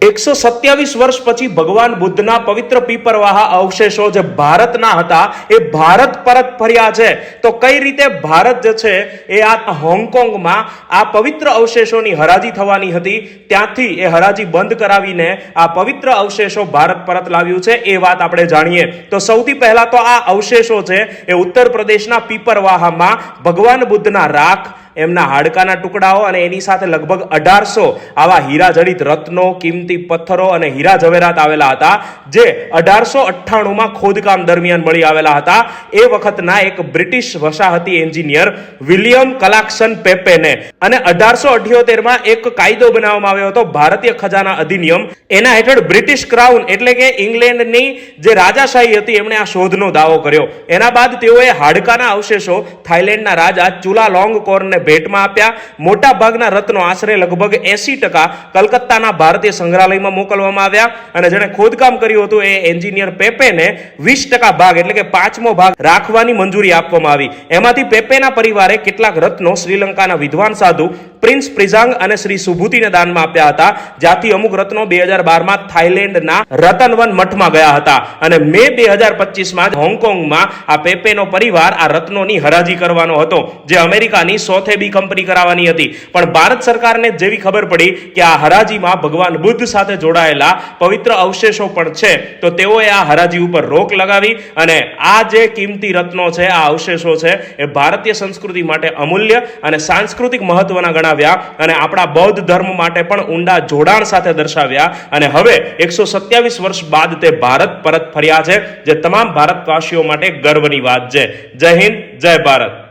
127 વર્ષ પછી ભગવાન બુદ્ધના પવિત્ર પીપરવાહા અવશેષો જે ભારતના હતા એ ભારત પરત ફર્યા છે. તો કઈ રીતે ભારત જે છે એ આ હોંગકોંગમાં આ પવિત્ર અવશેષોની હરાજી થવાની હતી, ત્યાંથી એ હરાજી બંધ કરાવીને આ પવિત્ર અવશેષો ભારત પરત લાવ્યું છે, એ વાત આપણે જાણીએ. તો સૌથી પહેલા તો આ અવશેષો છે એ ઉત્તર પ્રદેશના પીપરવાહામાં ભગવાન બુદ્ધના રાખ, એમના હાડકાના ટુકડાઓ અને એની સાથે લગભગ 1800 આવા હીરા જડિત રત્નો, કિંમતી પથ્થરો અને હીરા જવેરાત આવેલા હતા, જે 1898માં ખોદકામ દરમિયાન મળી આવેલા હતા. એ વખતના એક બ્રિટિશ વસાહતી એન્જિનિયર વિલિયમ કલાક્સન પેપેને. અને 1878માં એક કાયદો બનાવવામાં આવ્યો હતો, ભારતીય ખજાના અધિનિયમ. એના હેઠળ બ્રિટિશ ક્રાઉન એટલે કે ઇંગ્લેન્ડની જે રાજાશાહી હતી એમણે આ શોધનો દાવો કર્યો. એના બાદ તેઓએ હાડકાના અવશેષો થાઈલેન્ડના રાજા ચુલાલોંગકોરને ભેટમાં આપ્યા. મોટા ભાગના રત્નો આશરે લગભગ 80% કલકત્તાના ભારતીય સંગ્રહાલયમાં મોકલવામાં આવ્યા. અને જેણે ખોદકામ કર્યું હતું એ એન્જિનિયર પેપેને 20% ભાગ એટલે કે 5મો ભાગ રાખવાની મંજૂરી આપવામાં આવી. એમાંથી પેપેના પરિવારે કેટલાક રત્નો શ્રીલંકાના વિદ્વાન સાધુ પ્રિન્સ પ્રિઝાંગ અને શ્રી સુભૂતિને દાનમાં આપ્યા હતા, જ્યાંથી અમુક રત્નો 2012માં થાઈલેન્ડના રતનવન મઠમાં ગયા હતા. અને મે 2025માં હોંગકોંગમાં આ પેપેનો પરિવાર આ રત્નોની હરાજી કરવાનો હતો, જે અમેરિકાની સોથેબી કંપની કરાવવાની હતી. પણ ભારત સરકારને જેવી ખબર પડી કે આ હરાજીમાં ભગવાન બુદ્ધ સાથે જોડાયેલા પવિત્ર અવશેષો પણ છે, તો તેઓએ આ હરાજી ઉપર રોક લગાવી. અને આ જે કિંમતી રત્નો છે, આ અવશેષો છે, એ ભારતીય સંસ્કૃતિ માટે અમૂલ્ય અને સાંસ્કૃતિક મહત્વના ગણાવ્યા અને આપણા બૌદ્ધ ધર્મ માટે પણ ઊંડા જોડાણ સાથે દર્શાવ્યા. અને હવે 127 વર્ષ બાદ તે ભારત પરત ફર્યા છે, જે તમામ ભારતવાસીઓ માટે ગર્વની વાત છે. જય હિન્દ, જય ભારત.